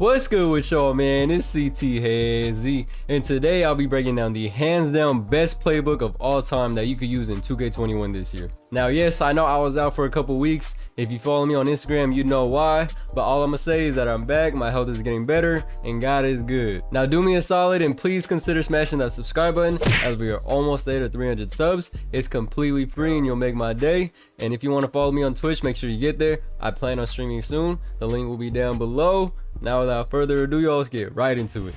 What's good with y'all, man? It's CT Hazy, and today I'll be breaking down the hands down best playbook of all time that you could use in 2K21 this year. Now, yes, I know I was out for a couple weeks. If you follow me on Instagram, you know why, but all I'm gonna say is that I'm back, my health is getting better, and God is good. Now, do me a solid and please consider smashing that subscribe button as we are almost there to 300 subs. It's completely free and you'll make my day. And if you want to follow me on Twitch, make sure you get there. I plan on streaming soon. The link will be down below. Now, without further ado, y'all, let's get right into it.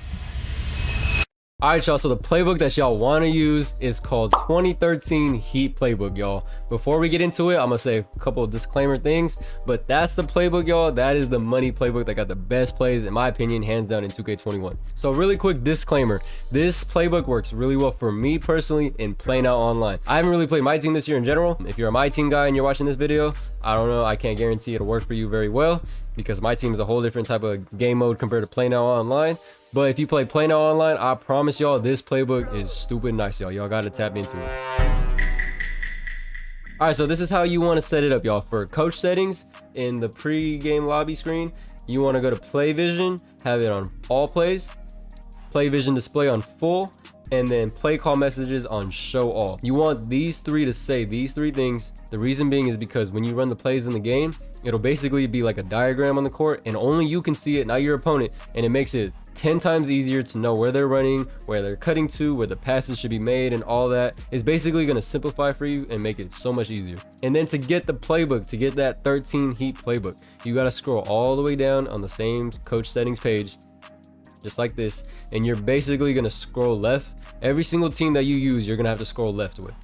Alright, y'all, so the playbook that y'all want to use is called 2013 Heat Playbook, y'all. Before we get into it, I'm gonna say a couple of disclaimer things, but that's the playbook, y'all. That is the money playbook that got the best plays, in my opinion, hands down in 2K21. So really quick disclaimer, this playbook works really well for me personally in PlayNow Online. I haven't really played my team this year in general. If you're a my team guy and you're watching this video, I don't know, I can't guarantee it'll work for you very well because my team is a whole different type of game mode compared to PlayNow Online. But if you play PlayNow Online, I promise y'all this playbook is stupid nice, y'all. Y'all gotta tap into it. All right, so this is how you want to set it up, y'all. For coach settings in the pre-game lobby screen, you want to go to play vision, have it on all plays, play vision display on full, and then play call messages on show all. You want these three to say these three things. The reason being is because when you run the plays in the game, it'll basically be like a diagram on the court and only you can see it, not your opponent, and it makes it 10 times easier to know where they're running, where they're cutting to, where the passes should be made, and all that is basically going to simplify for you and make it so much easier. And then to get the playbook, to get that 13 Heat playbook, you got to scroll all the way down on the same coach settings page, just like this, and you're basically going to scroll left. Every single team that you use, you're going to have to scroll left with.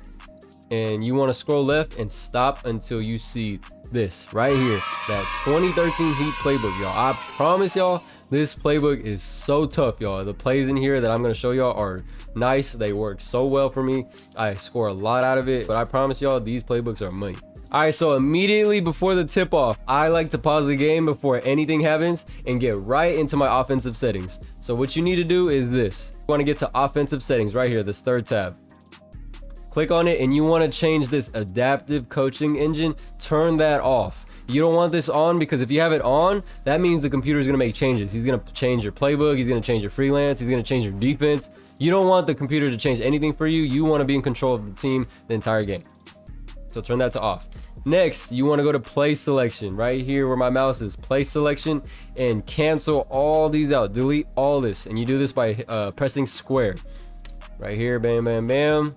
And you want to scroll left and stop until you see this right here, that 2013 Heat playbook, y'all. I promise y'all this playbook is so tough, y'all. The plays in here that I'm going to show y'all are nice. They work so well for me. I score a lot out of it, but I promise y'all these playbooks are money. All right, so immediately before the tip off, I like to pause the game before anything happens and get right into my offensive settings. So what you need to do is this. You want to get to offensive settings right here, this third tab. Click on it and you want to change this adaptive coaching engine. Turn that off. You don't want this on because if you have it on, that means the computer is going to make changes. He's going to change your playbook. He's going to change your freelance. He's going to change your defense. You don't want the computer to change anything for you. You want to be in control of the team the entire game. So turn that to off. Next, you want to go to play selection right here where my mouse is, play selection, and cancel all these out. Delete all this. And you do this by pressing square right here. Bam, bam, bam.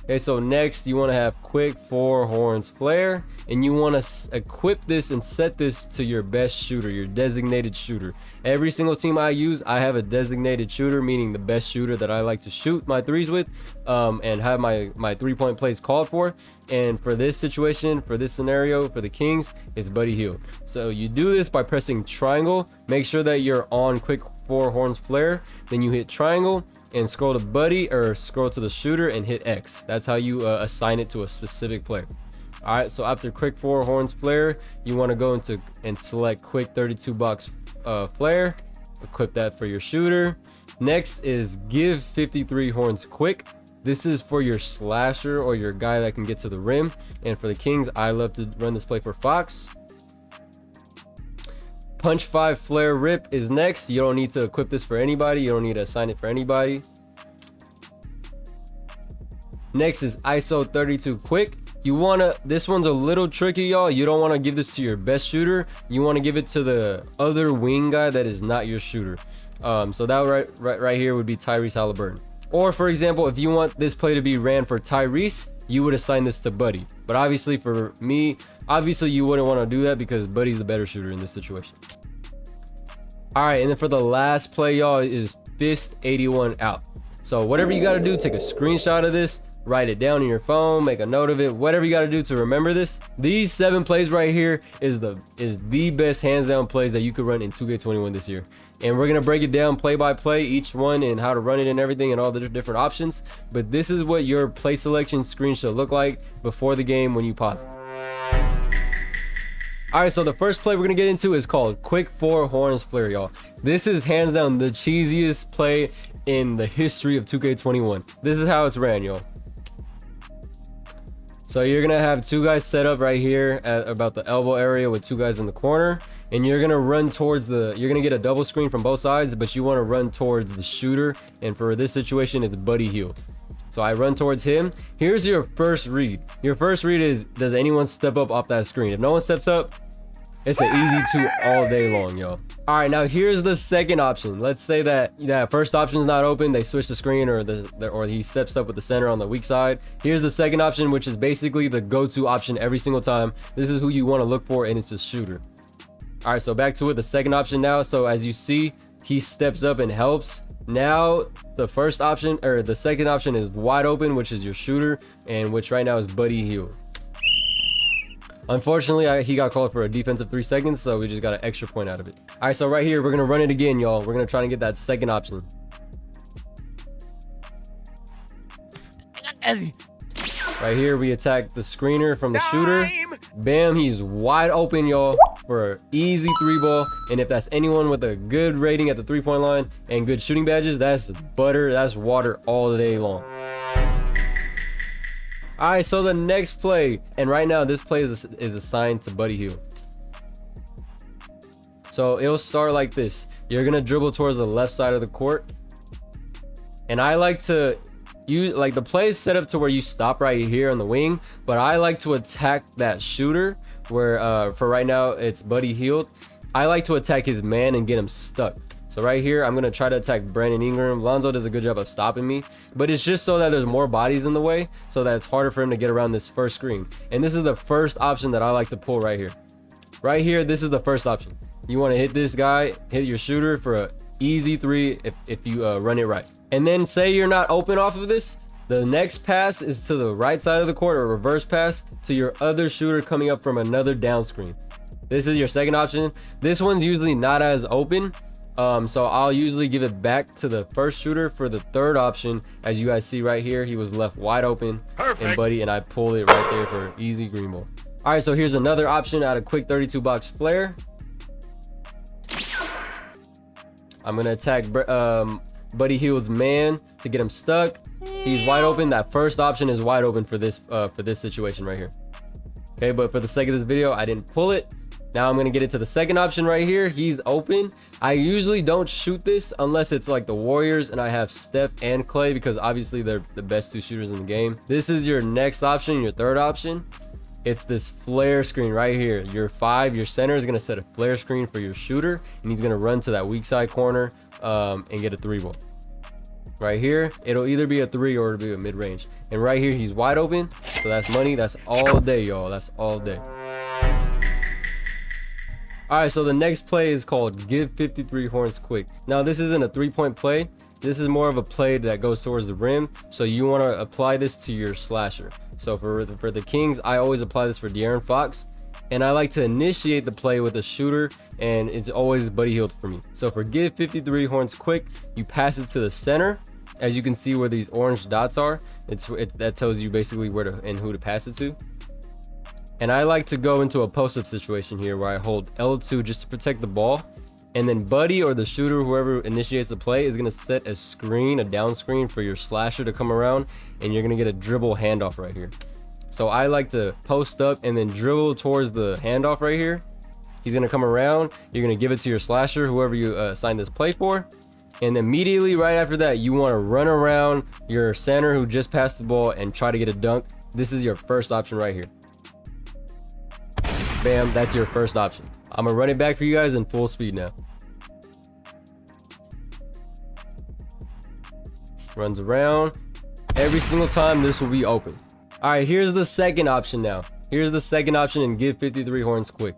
Okay, so next you want to have quick four horns flare, and you want to equip this and set this to your best shooter, your designated shooter. Every single team I use, I have a designated shooter, meaning the best shooter that I like to shoot my threes with, and have my 3-point plays called for. And for this situation, for this scenario, for the Kings, it's Buddy Hield. So you do this by pressing triangle. Make sure that you're on quick four horns flare, then you hit triangle and scroll to Buddy or scroll to the shooter and hit X. That's how you assign it to a specific player. All right, so after quick four horns flare, you want to go into and select quick 32 box flare, equip that for your shooter. Next is give 53 horns quick. This is for your slasher or your guy that can get to the rim. And for the Kings, I love to run this play for Fox. Punch 5 flare rip is next. You don't need to equip this for anybody. You don't need to assign it for anybody. Next is ISO 32 quick. You want to, this one's a little tricky, y'all. You don't want to give this to your best shooter. You want to give it to the other wing guy that is not your shooter. So that right here would be Tyrese Haliburton. Or for example, if you want this play to be ran for Tyrese, you would assign this to Buddy. But obviously for me, obviously you wouldn't want to do that because Buddy's the better shooter in this situation. All right, and then for the last play, y'all, is fist 81 out. So whatever you got to do, take a screenshot of this, write it down in your phone, make a note of it, whatever you got to do to remember this. These 7 plays right here is the best hands down plays that you could run in 2K21 this year. And we're going to break it down play by play, each one, and how to run it and everything and all the different options. But this is what your play selection screen should look like before the game when you pause it. All right, so the first play we're going to get into is called quick four horns flare, y'all. This is hands down the cheesiest play in the history of 2K21. This is how it's ran, y'all. So you're gonna have 2 guys set up right here at about the elbow area with 2 guys in the corner, and you're gonna run towards you're gonna get a double screen from both sides, but you want to run towards the shooter, and for this situation it's Buddy Hield. So I run towards him. Here's your first read. Your first read is, does anyone step up off that screen? If no one steps up, it's an easy 2 all day long, y'all. All right, now here's the second option. Let's say that first option is not open. They switch the screen, or he steps up with the center on the weak side. Here's the second option, which is basically the go-to option every single time. This is who you want to look for, and it's a shooter. All right, so back to it. The second option now. So as you see, he steps up and helps. Now the first option, or the second option, is wide open, which is your shooter, and which right now is Buddy Hield. Unfortunately, he got called for a defensive 3 seconds, so we just got an extra point out of it. All right, so right here, we're gonna run it again, y'all. We're gonna try to get that second option. Right here, we attack the screener from the shooter. Bam, he's wide open, y'all, for an easy 3 ball. And if that's anyone with a good rating at the 3-point line and good shooting badges, that's butter, that's water all day long. All right, so the next play, and right now this play is assigned to Buddy Hield. So it'll start like this. You're gonna dribble towards the left side of the court, and I like to use, like, the play is set up to where you stop right here on the wing, but I like to attack that shooter where for right now it's Buddy Hield. I like to attack his man and get him stuck. So right here, I'm gonna try to attack Brandon Ingram. Lonzo does a good job of stopping me, but it's just so that there's more bodies in the way, so that it's harder for him to get around this first screen. And this is the first option that I like to pull right here. Right here, this is the first option. You want to hit this guy, hit your shooter for an easy 3 if you run it right. And then say you're not open off of this, the next pass is to the right side of the court, or a reverse pass to your other shooter coming up from another down screen. This is your second option. This one's usually not as open. So I'll usually give it back to the first shooter for the third option. As you guys see right here, he was left wide open. Perfect. And I pulled it right there for an easy green ball. All right, so here's another option out of quick 32 box flare. I'm gonna attack Buddy Hield's man to get him stuck. He's wide open. That first option is wide open for this situation right here. Okay, but for the sake of this video, I didn't pull it. Now I'm gonna get it to the second option right here. He's open. I usually don't shoot this unless it's like the Warriors and I have Steph and Clay, because obviously they're the best 2 shooters in the game. This is your next option, your third option. It's this flare screen right here. Your center is gonna set a flare screen for your shooter, and he's gonna run to that weak side corner and get a 3 ball. Right here, it'll either be a 3 or it'll be a mid-range. And right here, he's wide open, so that's money. That's all day, y'all. That's all day. All right, so the next play is called Give 53 Horns Quick. Now, this isn't a 3-point play. This is more of a play that goes towards the rim. So you want to apply this to your slasher. So for the Kings, I always apply this for De'Aaron Fox. And I like to initiate the play with a shooter, and it's always Buddy Hield for me. So for Give 53 Horns Quick, you pass it to the center. As you can see where these orange dots are, that tells you basically where to and who to pass it to. And I like to go into a post-up situation here where I hold L2 just to protect the ball. And then Buddy, or the shooter, whoever initiates the play, is going to set a screen, a down screen for your slasher to come around. And you're going to get a dribble handoff right here. So I like to post up and then dribble towards the handoff right here. He's going to come around. You're going to give it to your slasher, whoever you assign this play for. And immediately right after that, you want to run around your center who just passed the ball and try to get a dunk. This is your first option right here. Bam, that's your first option. I'm gonna run it back for you guys in full speed now. Runs around. Every single time this will be open. All right, here's the second option now. Here's the second option in Give 53 Horns Quick.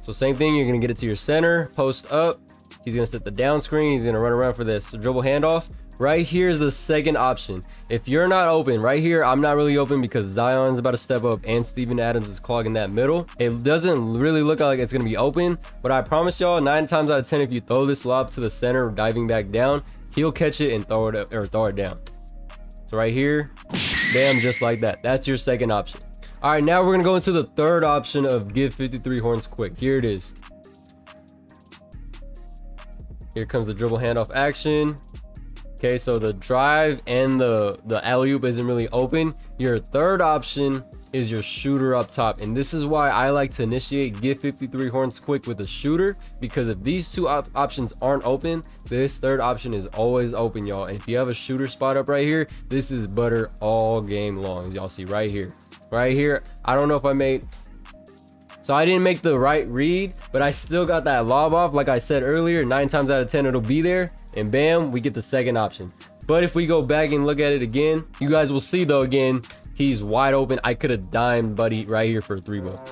So same thing, you're gonna get it to your center, post up. He's gonna set the down screen. He's gonna run around for this dribble handoff. Right here's the second option. If you're not open, right here, I'm not really open because Zion's about to step up and Steven Adams is clogging that middle. It doesn't really look like it's gonna be open, but I promise y'all, 9 times out of 10, if you throw this lob to the center, diving back down, he'll catch it and throw it down. So right here, bam, just like that. That's your second option. All right, now we're gonna go into the third option of Give 53 Horns Quick. Here it is. Here comes the dribble handoff action. Okay, so the drive and the alley-oop isn't really open. Your third option is your shooter up top. And this is why I like to initiate get 53 horns quick with a shooter, because if these two options aren't open, this third option is always open, y'all. And if you have a shooter spot up right here, this is butter all game long, as y'all see right here. I don't know if I made, so I didn't make the right read, but I still got that lob off. Like I said earlier, 9 times out of 10 it'll be there, and bam, we get the second option. But if we go back and look at it again, you guys will see though, again, he's wide open. I could have dimed Buddy right here for a 3-ball.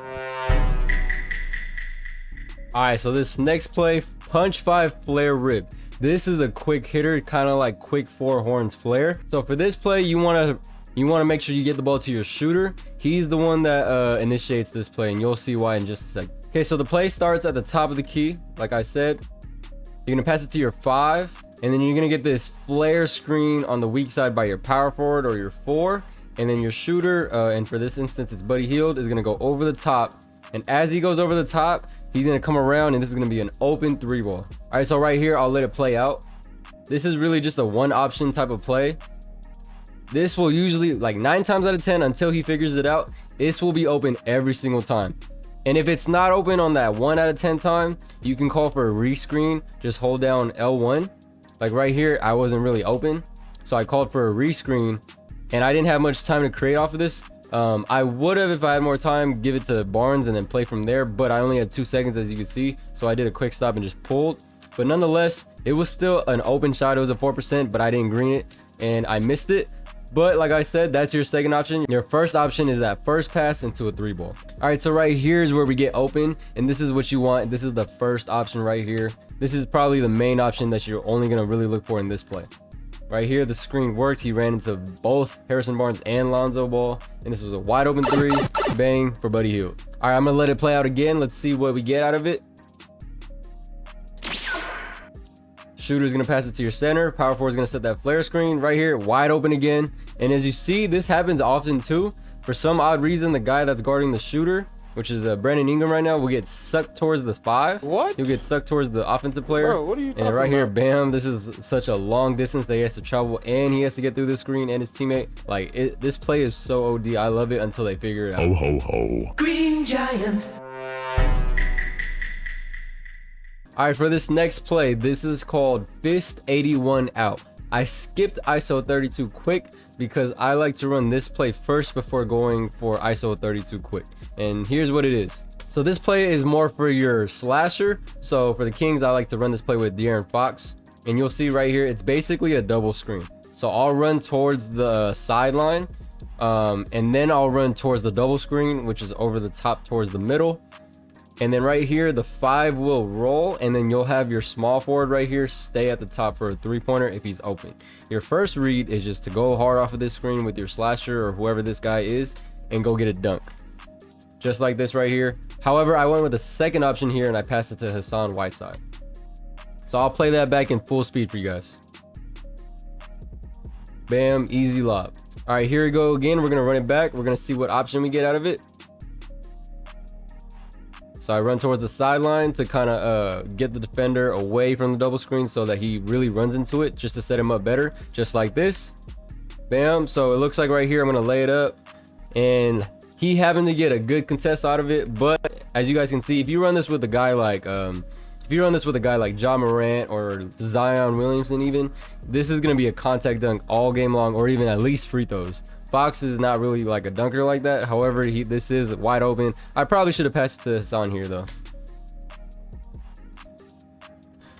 All right, so this next play, punch 5 flare rip. This is a quick hitter, kind of like quick 4 horns flare. So for this play, you want to make sure you get the ball to your shooter. He's the one that initiates this play, and you'll see why in just a sec. Okay, so the play starts at the top of the key. Like I said, you're gonna pass it to your 5, and then you're gonna get this flare screen on the weak side by your power forward or your 4, and then your shooter, and for this instance it's Buddy Hield, is gonna go over the top. And as he goes over the top, he's gonna come around, and this is gonna be an open 3-ball. All right, so right here, I'll let it play out. This is really just a one option type of play. This will usually, like 9 times out of 10, until he figures it out, this will be open every single time. And if it's not open on that 1 out of 10 time, you can call for a rescreen. Just hold down L1. Like right here, I wasn't really open, so I called for a rescreen, and I didn't have much time to create off of this. I would have, if I had more time, give it to Barnes and then play from there, but I only had 2 seconds, as you can see, so I did a quick stop and just pulled. But nonetheless, it was still an open shot. It was a 4%, but I didn't green it and I missed it. But like I said, that's your second option. Your first option is that first pass into a 3-ball. All right, so right here is where we get open, and this is what you want. This is the first option right here. This is probably the main option that you're only gonna really look for in this play. Right here, the screen worked. He ran into both Harrison Barnes and Lonzo Ball, and this was a wide open 3, bang, for Buddy Hield. All right, I'm gonna let it play out again. Let's see what we get out of it. Shooter's gonna pass it to your center. Power forward is gonna set that flare screen right here, wide open again. And as you see, this happens often too. For some odd reason, the guy that's guarding the shooter, which is Brandon Ingram right now, will get sucked towards the 5. What? He'll get sucked towards the offensive player. Bro, what are you talking And right here, about? bam, this is such a long distance that he has to travel, and he has to get through the screen and his teammate. Like, this play is so OD. I love it until they figure it out. Ho, ho, ho. Green Giant. All right, for this next play, this is called Fist 81 out. I skipped ISO 32 quick because I like to run this play first before going for ISO 32 quick. And here's what it is. So this play is more for your slasher. So for the Kings, I like to run this play with De'Aaron Fox. And you'll see right here, it's basically a double screen. So I'll run towards the sideline, and then I'll run towards the double screen, which is over the top towards the middle. And then right here, the 5 will roll, and then you'll have your small forward right here stay at the top for a 3-pointer if he's open. Your first read is just to go hard off of this screen with your slasher or whoever this guy is and go get a dunk. Just like this right here. However, I went with the second option here and I passed it to Hassan Whiteside. So I'll play that back in full speed for you guys. Bam, easy lob. All right, here we go again. We're gonna run it back. We're gonna see what option we get out of it. So I run towards the sideline to kind of get the defender away from the double screen so that he really runs into it, just to set him up better, just like this. Bam. So it looks like right here, I'm going to lay it up, and he happened to get a good contest out of it. But as you guys can see, if you run this with a guy like Ja Morant or Zion Williamson even, this is going to be a contact dunk all game long, or even at least free throws. Fox is not really like a dunker like that. However, this is wide open. I probably should have passed it to Hassan here though.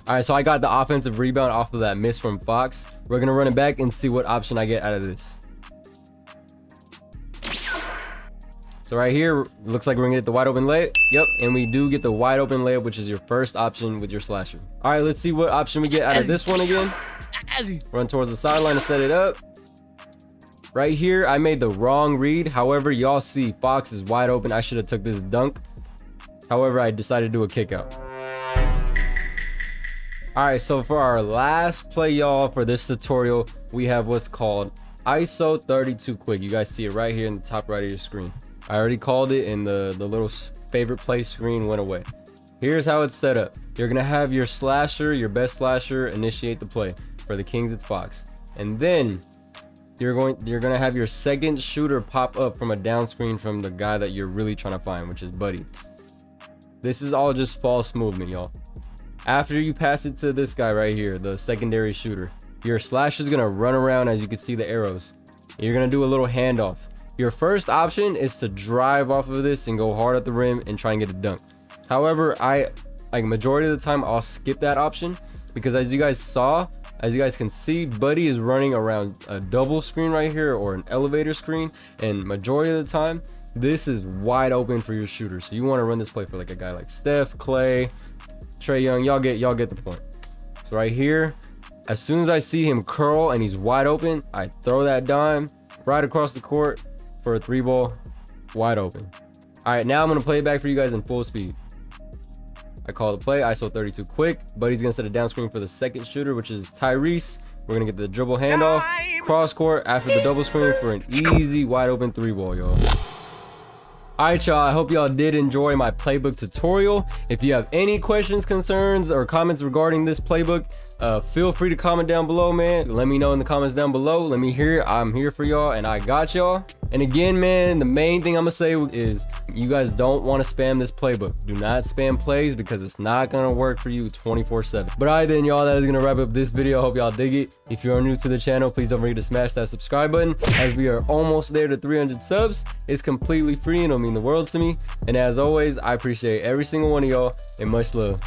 All right, so I got the offensive rebound off of that miss from Fox. We're gonna run it back and see what option I get out of this. So right here, looks like we're gonna get the wide open layup. Yep, and we do get the wide open layup, which is your first option with your slasher. All right, let's see what option we get out of this one again. Run towards the sideline to set it up. Right here, I made the wrong read. However, y'all see Fox is wide open. I should have took this dunk. However, I decided to do a kick out. All right, so for our last play, y'all, for this tutorial, we have what's called ISO 32 quick. You guys see it right here in the top right of your screen. I already called it, and the little favorite play screen went away. Here's how it's set up. You're gonna have your slasher, your best slasher, initiate the play. For the Kings, it's Fox. And then you're gonna have your second shooter pop up from a down screen from the guy that you're really trying to find, which is Buddy. This is all just false movement, y'all. After you pass it to this guy right here, the secondary shooter, your slash is gonna run around, as you can see the arrows. You're gonna do a little handoff. Your first option is to drive off of this and go hard at the rim and try and get a dunk. However, majority of the time I'll skip that option, because as you guys can see, Buddy is running around a double screen right here or an elevator screen, and majority of the time this is wide open for your shooter. So you want to run this play for like a guy like Steph, Clay, Trae Young. Y'all get the point. So right here, as soon as I see him curl and he's wide open, I throw that dime right across the court for a 3-ball, wide open. All right, now I'm gonna play it back for you guys in full speed. I call the play, ISO 32 quick. Buddy's gonna set a down screen for the second shooter, which is Tyrese. We're gonna get the dribble handoff, cross court after the double screen for an easy wide open 3-ball, y'all. All right, y'all, I hope y'all did enjoy my playbook tutorial. If you have any questions, concerns, or comments regarding this playbook, feel free to comment down below, man. Let me know in the comments down below. Let me hear it. I'm here for y'all, and I got y'all. And again, man, the main thing I'm gonna say is you guys don't want to spam this playbook. Do not spam plays, because it's not gonna work for you 24/7. But all right then, y'all, that is gonna wrap up this video. Hope y'all dig it. If you are new to the channel, please don't forget to smash that subscribe button, as we are almost there to 300 subs. It's completely free and it'll mean the world to me. And as always, I appreciate every single one of y'all, and much love.